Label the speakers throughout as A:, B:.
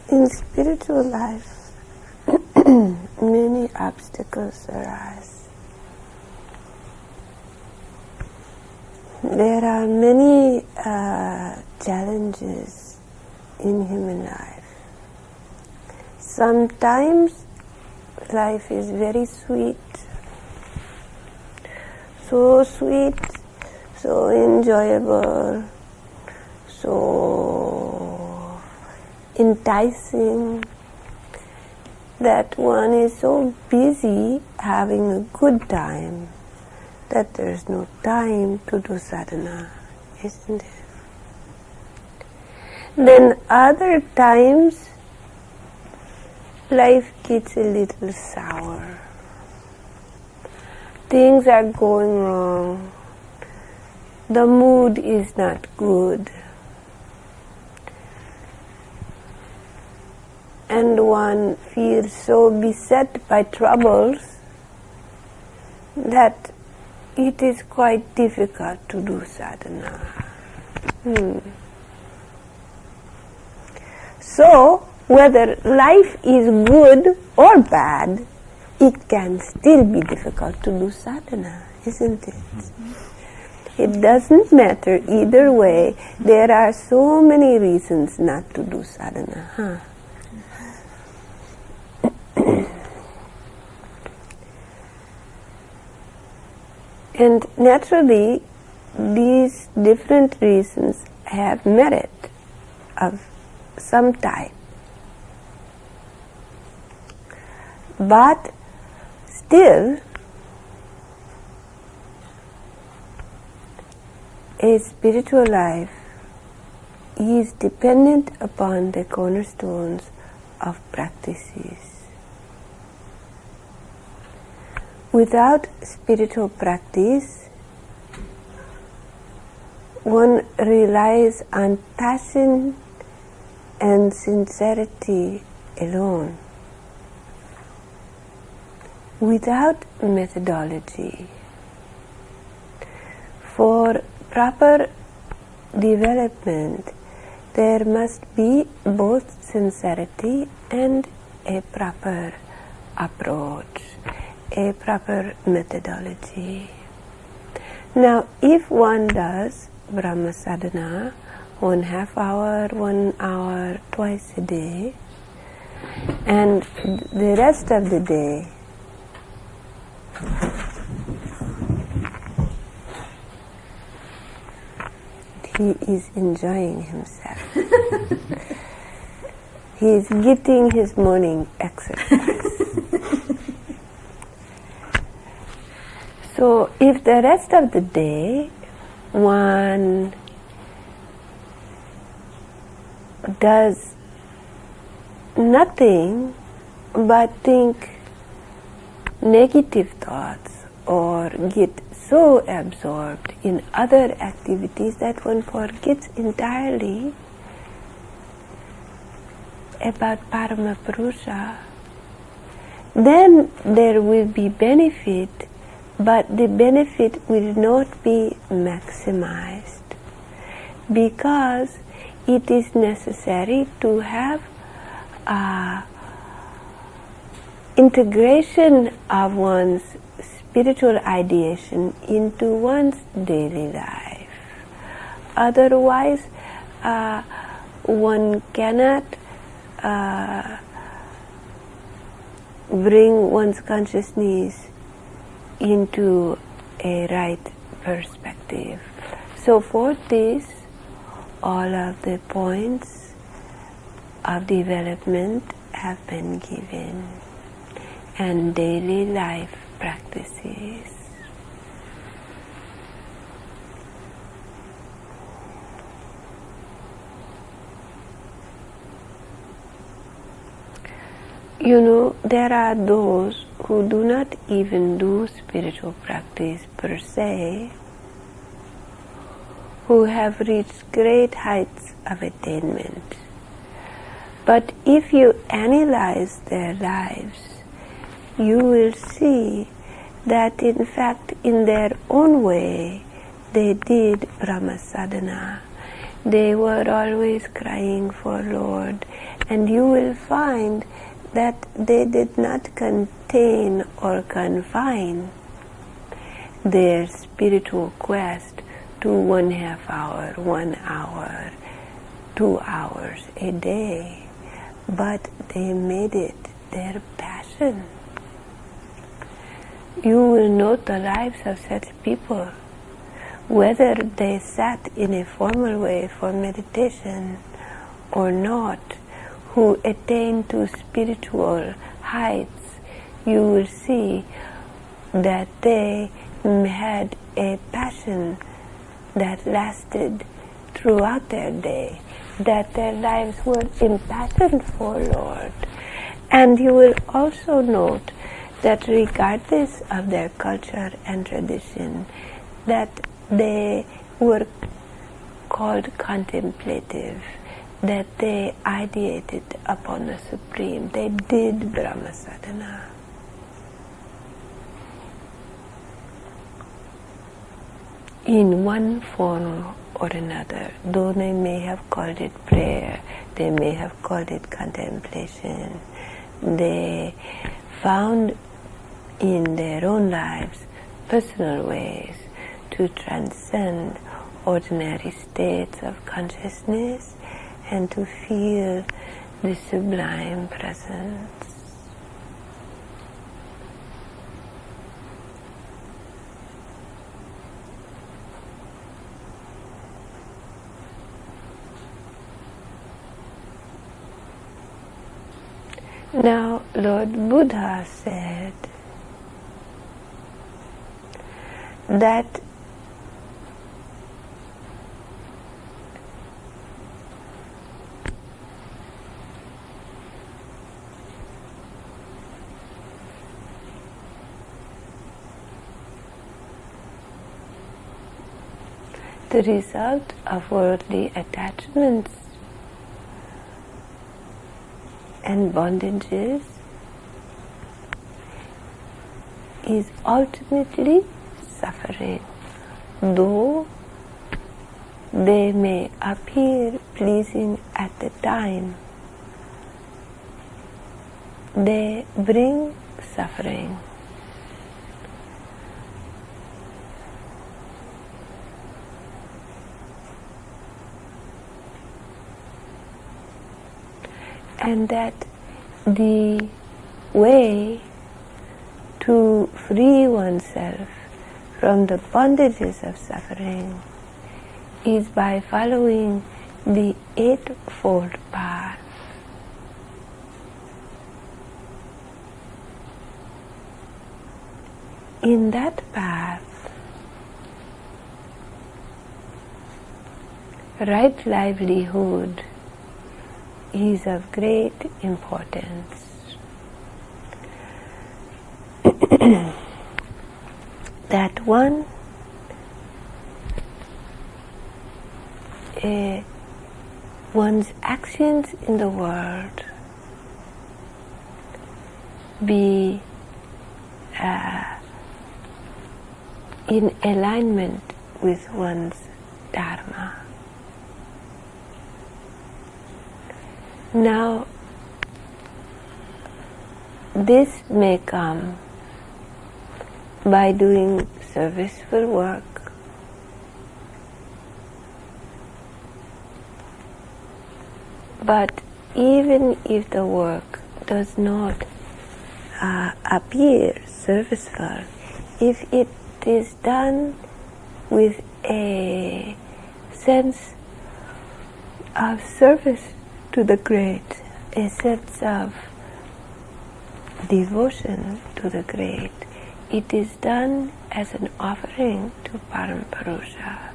A: In spiritual life, many obstacles arise. There are many challenges in human life. Sometimes life is very sweet, so enjoyable, so enticing, that one is so busy having a good time that there is no time to do sadhana, isn't it? Then other times life gets a little sour. Things are going wrong. The mood is not good. And one feels so beset by troubles that it is quite difficult to do sadhana. So, whether life is good or bad, it can still be difficult to do sadhana, isn't it? It doesn't matter either way. There are so many reasons not to do sadhana. And naturally, these different reasons have merit of some type. But still, a spiritual life is dependent upon the cornerstones of practices. Without spiritual practice, one relies on passion and sincerity alone, without methodology. For proper development, there must be both sincerity and a proper approach, a proper methodology. Now, if one does Brahma sadhana 1/2 hour, 1 hour, twice a day, and the rest of the day he is enjoying himself. He is getting his morning exercise. So if the rest of the day one does nothing but think negative thoughts or get so absorbed in other activities that one forgets entirely about Paramapurusha, then there will be benefit, but the benefit will not be maximized, because it is necessary to have integration of one's spiritual ideation into one's daily life. Otherwise, one cannot bring one's consciousness into a right perspective. So for this, all of the points of development have been given, and daily life practices. You know, there are those who do not even do spiritual practice per se, who have reached great heights of attainment. But if you analyze their lives, you will see that in fact in their own way they did Brahma sadhana. They were always crying for Lord And you will find that they did not contain or confine their spiritual quest to 1/2 hour, 1 hour, 2 hours a day, but they made it their passion. You will note the lives of such people, whether they sat in a formal way for meditation or not, who attain to spiritual heights. You will see that they had a passion that lasted throughout their day, that their lives were impassioned for Lord. And you will also note that regardless of their culture and tradition, that they were called contemplative, that they ideated upon the Supreme. They did Brahma sadhana. In one form or another, though they may have called it prayer, they may have called it contemplation, they found in their own lives personal ways to transcend ordinary states of consciousness and to feel the sublime presence. Now, Lord Buddha said that the result of worldly attachments and bondages is ultimately suffering, though they may appear pleasing at the time. They bring suffering. And that the way to free oneself from the bondages of suffering is by following the eightfold path. In that path, right livelihood is of great importance. That one one's actions in the world be in alignment with one's dharma. Now, this may come by doing serviceful work, but even if the work does not appear serviceful, if it is done with a sense of service to the great, a sense of devotion to the great, it is done as an offering to Parampurusha.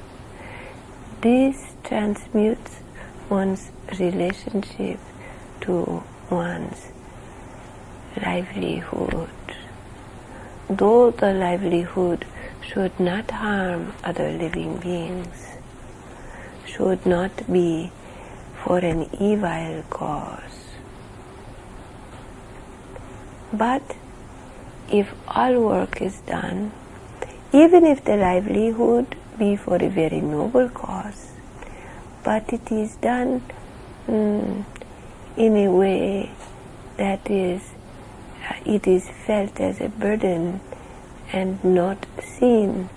A: This transmutes one's relationship to one's livelihood. Though the livelihood should not harm other living beings, should not be for an evil cause. But if all work is done, even if the livelihood be for a very noble cause, but it is done in a way that is, it is felt as a burden and not seen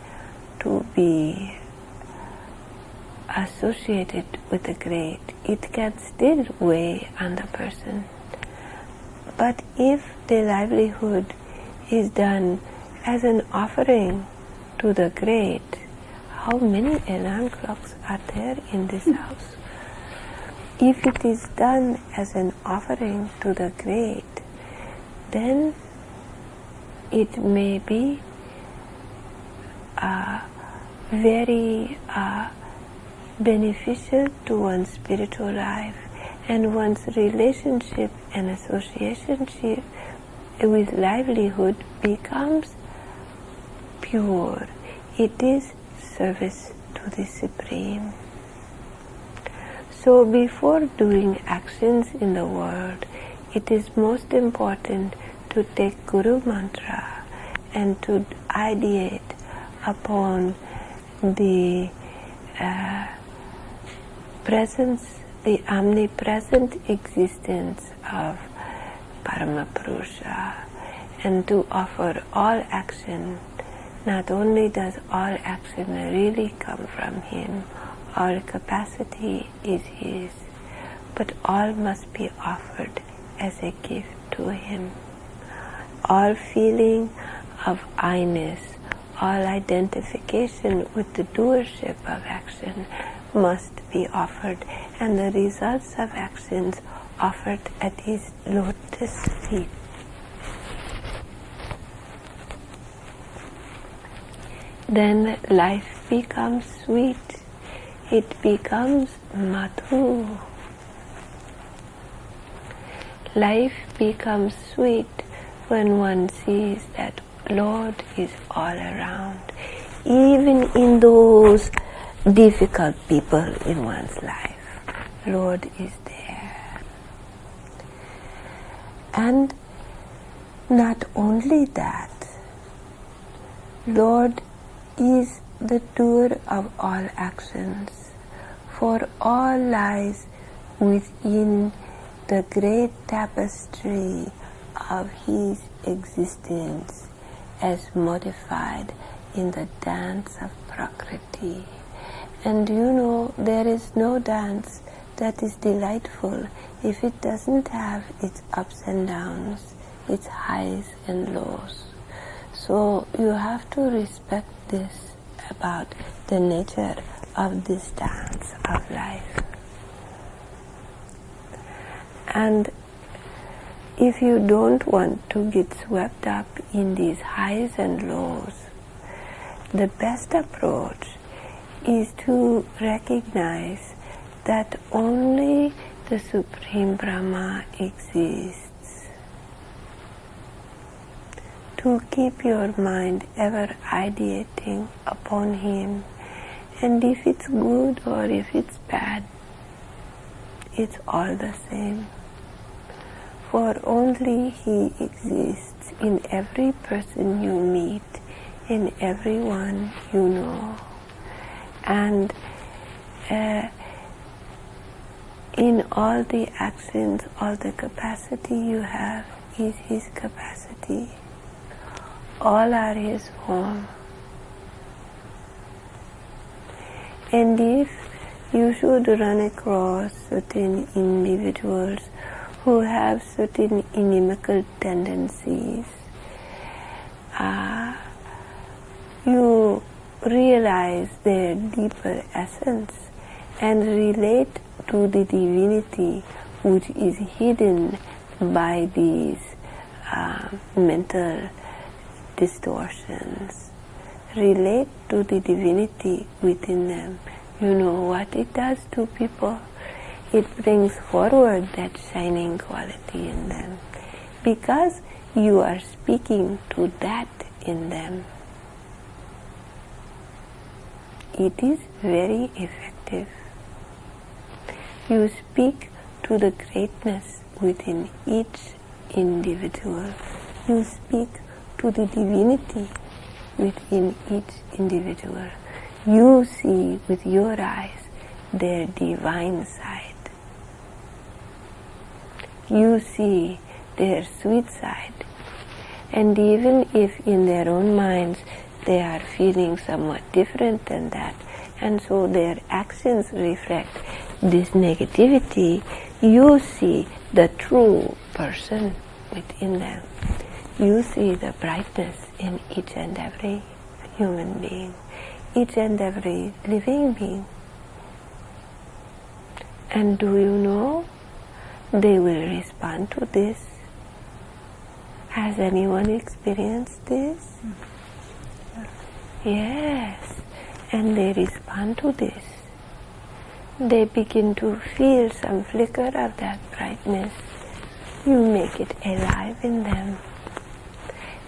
A: to be associated with the great, it can still weigh on the person. But if the livelihood is done as an offering to the great, how many alarm clocks are there in this house? If it is done as an offering to the great, then it may be very beneficial to one's spiritual life, and one's relationship and association with livelihood becomes pure. It is service to the Supreme. So before doing actions in the world, it is most important to take Guru Mantra and to ideate upon the presence, the omnipresent existence of Paramapurusha, and to offer all action. Not only does all action really come from Him, all capacity is His, but all must be offered as a gift to Him. All feeling of I-ness, all identification with the doership of action must be offered, and the results of actions offered at His lotus feet. Then life becomes sweet. It becomes madhu. Life becomes sweet when one sees that Lord is all around, even in those difficult people in one's life. Lord is there. And not only that, Lord is the doer of all actions, for all lies within the great tapestry of His existence as modified in the dance of Prakriti. And you know, there is no dance that is delightful if it doesn't have its ups and downs, its highs and lows. So you have to respect this about the nature of this dance of life. And if you don't want to get swept up in these highs and lows, the best approach is to recognize that only the Supreme Brahma exists. To keep your mind ever ideating upon Him, and if it's good or if it's bad, it's all the same. For only He exists in every person you meet, in everyone you know. And in all the actions, all the capacity you have is His capacity. All are His form. And if you should run across certain individuals who have certain inimical tendencies, you realize their deeper essence and relate to the divinity which is hidden by these mental distortions. Relate to the divinity within them. You know what it does to people? It brings forward that shining quality in them, because you are speaking to that in them. It is very effective. You speak to the greatness within each individual. You speak to the divinity within each individual. You see with your eyes their divine side. you see their sweet side. And even if in their own minds they are feeling somewhat different than that, and so their actions reflect this negativity, you see the true person within them. You see the brightness in each and every human being, each and every living being. And do you know, they will respond to this. Has anyone experienced this? Yes, and they respond to this. They begin to feel some flicker of that brightness. You make it alive in them.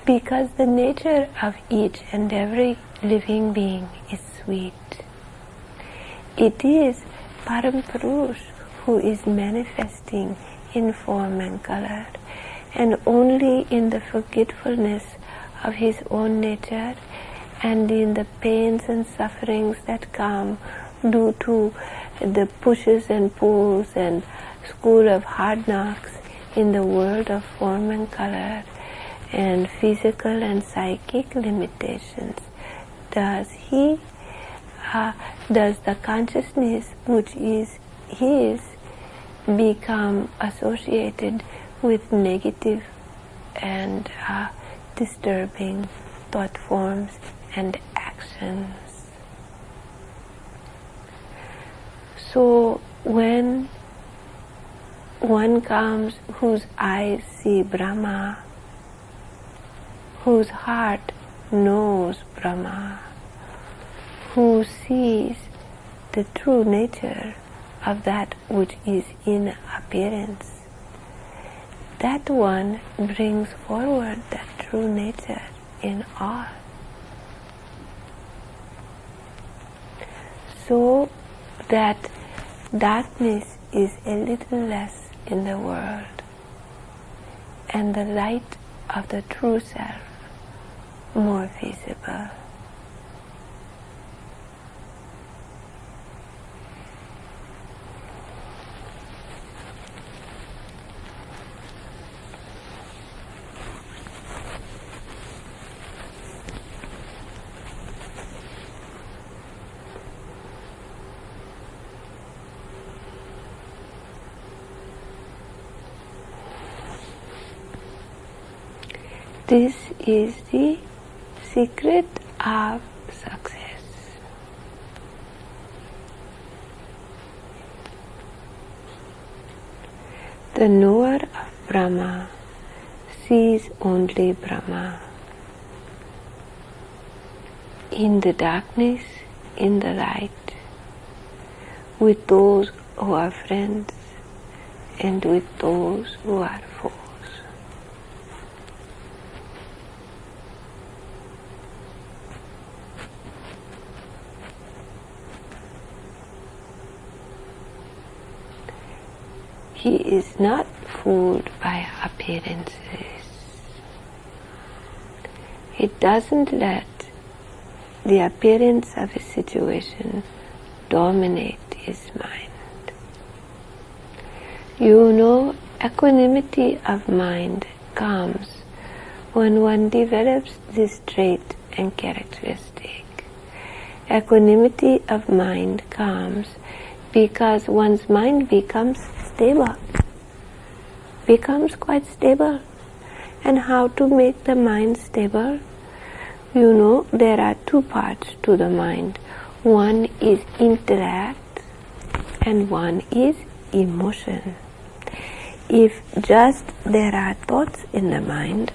A: Because the nature of each and every living being is sweet. It is Param Purush who is manifesting in form and color, and only in the forgetfulness of his own nature and in the pains and sufferings that come due to the pushes and pulls and school of hard knocks in the world of form and color and physical and psychic limitations, does the consciousness which is his become associated with negative and disturbing thought forms and actions. So when one comes whose eyes see Brahma, whose heart knows Brahma, who sees the true nature of that which is in appearance, that one brings forward that true nature in all. So that darkness is a little less in the world, and the light of the true self more visible. This is the secret of success. The knower of Brahma sees only Brahma. In the darkness, in the light, with those who are friends and with those who are foes. He is not fooled by appearances. He doesn't let the appearance of a situation dominate his mind. You know, equanimity of mind comes when one develops this trait and characteristic. Equanimity of mind comes because one's mind becomes stable, becomes quite stable. And how to make the mind stable? You know, there are two parts to the mind. One is intellect and one is emotion. If just there are thoughts in the mind,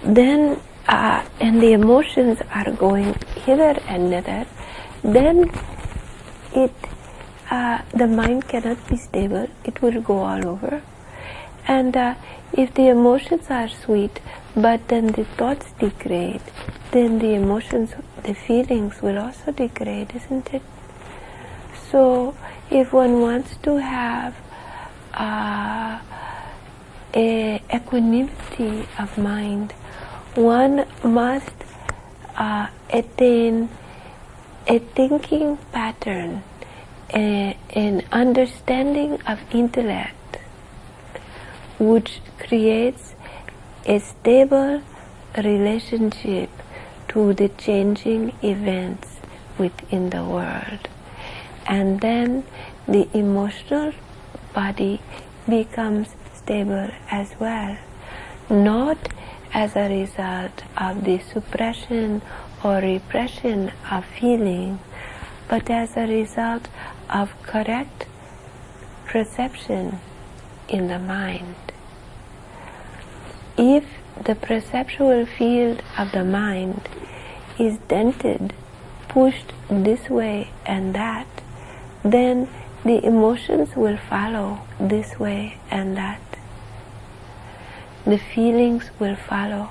A: then and the emotions are going hither and thither, then the mind cannot be stable. It will go all over. And if the emotions are sweet, but then the thoughts degrade, then the emotions, the feelings will also degrade, isn't it? So if one wants to have a equanimity of mind, one must attain a thinking pattern, an understanding of intellect, which creates a stable relationship to the changing events within the world. And then the emotional body becomes stable as well, not as a result of the suppression or repression of feeling, but as a result of correct perception in the mind. If the perceptual field of the mind is dented, pushed this way and that, then the emotions will follow this way and that. The feelings will follow.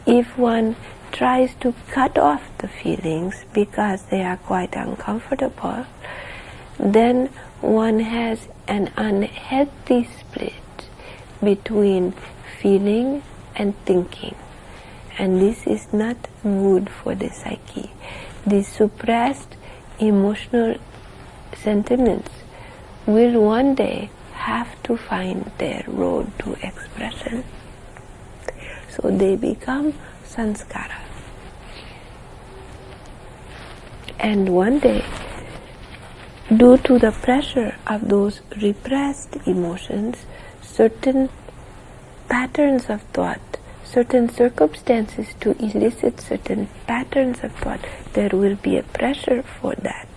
A: If one tries to cut off the feelings because they are quite uncomfortable, then one has an unhealthy split between feeling and thinking. And this is not good for the psyche. The suppressed emotional sentiments will one day have to find their road to expression. So they become sanskara. And one day, due to the pressure of those repressed emotions, certain patterns of thought, certain circumstances to elicit certain patterns of thought, there will be a pressure for that.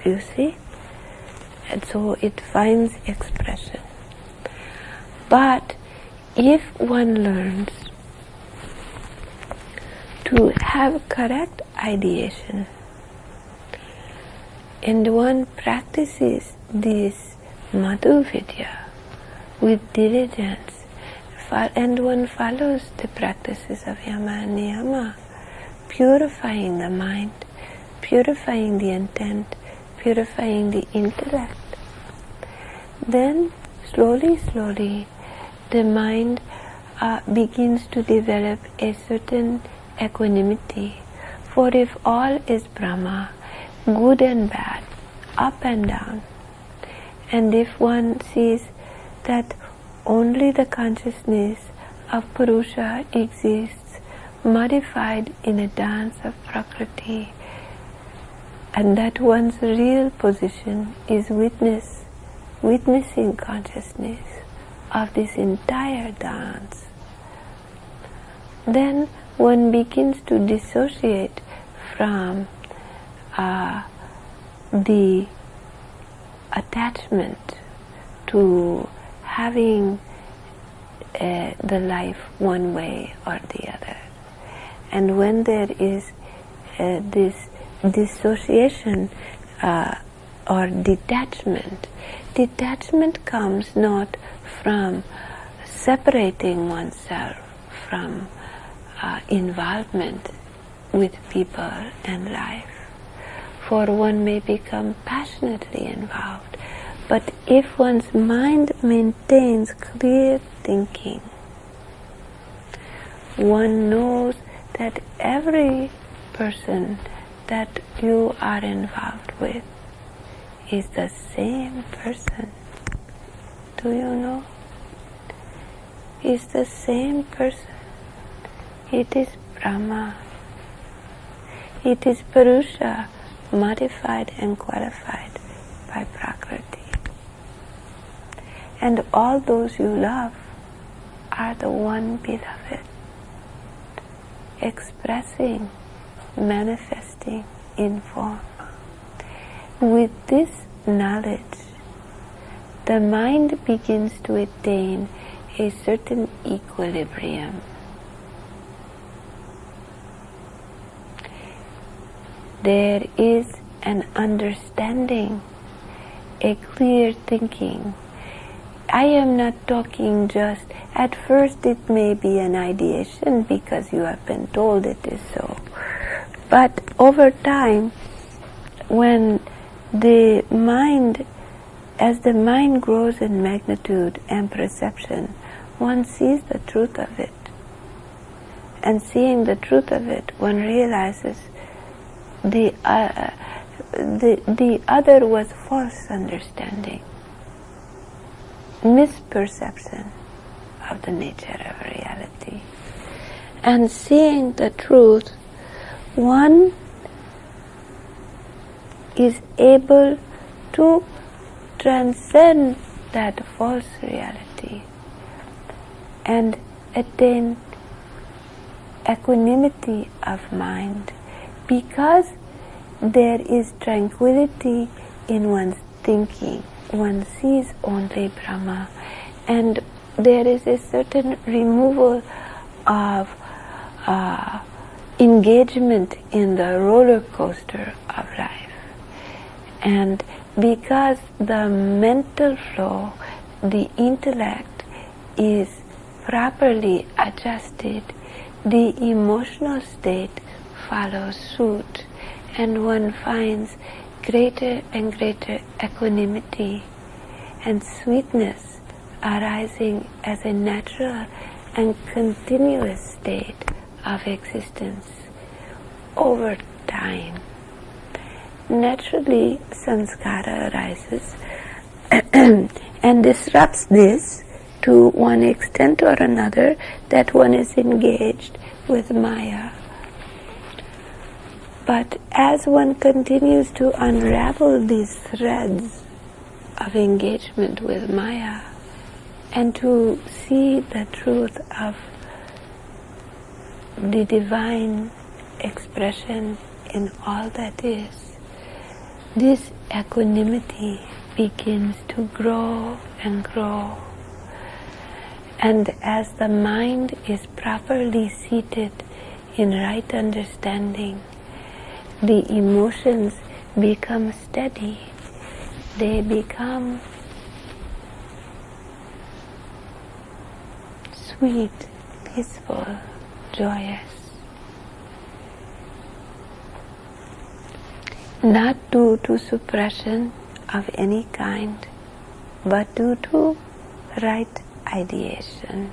A: You see? And so it finds expression. But if one learns to have correct ideation, and one practices this Madhu Vidya with diligence, and one follows the practices of Yama and Niyama, purifying the mind, purifying the intent, purifying the intellect, then slowly, the mind begins to develop a certain equanimity. For if all is Brahma, good and bad, up and down, and if one sees that only the consciousness of Purusha exists, modified in a dance of Prakriti, and that one's real position is witnessing consciousness of this entire dance, then one begins to dissociate from the attachment to having the life one way or the other. And when there is this dissociation or detachment comes not from separating oneself from involvement with people and life. For one may become passionately involved, but if one's mind maintains clear thinking, one knows that every person that you are involved with is the same person. Do you know? Is the same person. It is Brahma. It is Purusha, modified and qualified by Prakriti. And all those you love are the one beloved, expressing, manifesting in form. With this knowledge, the mind begins to attain a certain equilibrium. There is an understanding, a clear thinking. I am not talking just, at first it may be an ideation because you have been told it is so. But over time, when the mind, as the mind grows in magnitude and perception, one sees the truth of it. And seeing the truth of it, one realizes the other was false understanding. misperception of the nature of reality. And seeing the truth, one is able to transcend that false reality and attain equanimity of mind, because there is tranquility in one's thinking. One sees only Brahma, and there is a certain removal of engagement in the roller coaster of life. And because the mental flow, the intellect is properly adjusted, the emotional state follows suit, and one finds greater and greater equanimity and sweetness arising as a natural and continuous state of existence over time. Naturally, samskara arises and disrupts this to one extent or another, that one is engaged with Maya. But as one continues to unravel these threads of engagement with Maya and to see the truth of the divine expression in all that is, this equanimity begins to grow and grow. And as the mind is properly seated in right understanding, the emotions become steady. They become sweet, peaceful, joyous. Not due to suppression of any kind, but due to right ideation.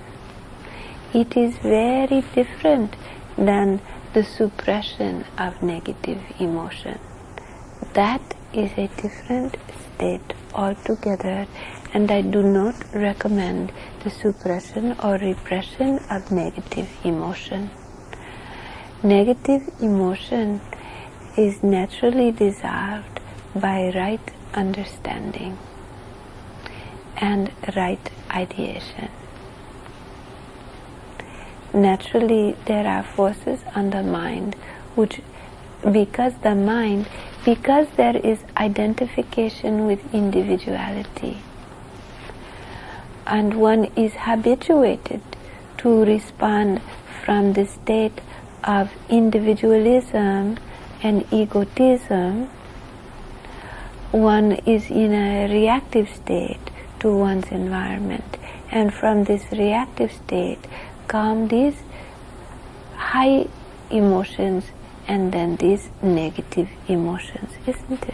A: It is very different than the suppression of negative emotion. That is a different state altogether, and I do not recommend the suppression or repression of negative emotion. Negative emotion is naturally dissolved by right understanding and right ideation. Naturally, there are forces on the mind which, because there is identification with individuality, and one is habituated to respond from the state of individualism and egotism, one is in a reactive state to one's environment, and from this reactive state come these high emotions and then these negative emotions, isn't it?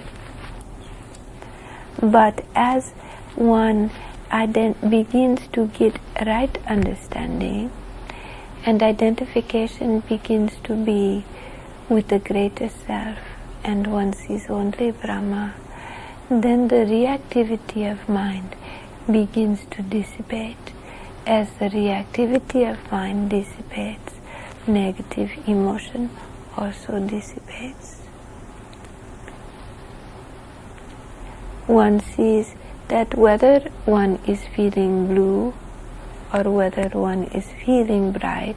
A: But as one begins to get right understanding and identification begins to be with the greater self, and one sees only Brahma, then the reactivity of mind begins to dissipate. As the reactivity of mind dissipates, negative emotion also dissipates. One sees that whether one is feeling blue or whether one is feeling bright,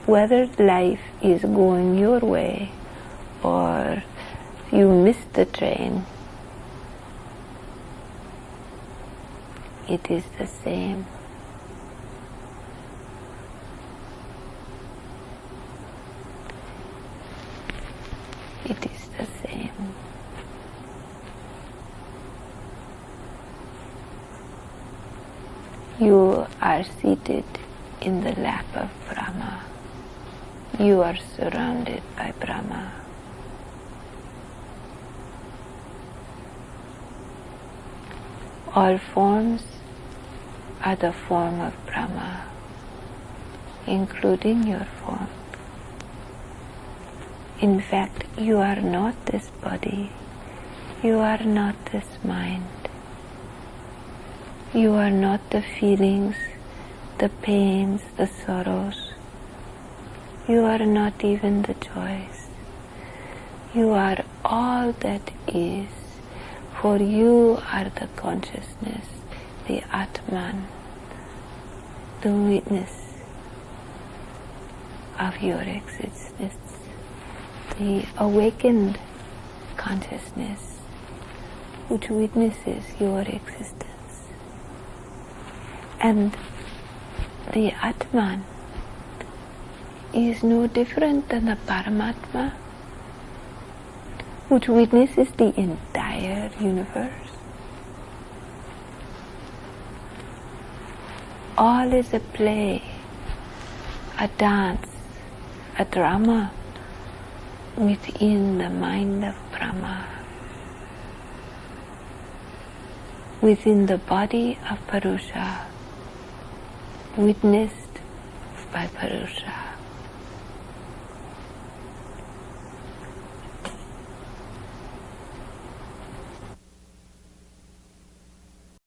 A: whether life is going your way or you missed the train, it is the same. It is the same. You are seated in the lap of Brahma. You are surrounded by Brahma. All forms are the form of Brahma, including your form. In fact, you are not this body. You are not this mind. You are not the feelings, the pains, the sorrows. You are not even the joys. You are all that is, for you are the consciousness, the Atman, the witness of your existence, the awakened consciousness which witnesses your existence. And the Atman is no different than the Paramatma, which witnesses the entire universe. All is a play, a dance, a drama within the mind of Brahma, within the body of Purusha, witnessed by Purusha.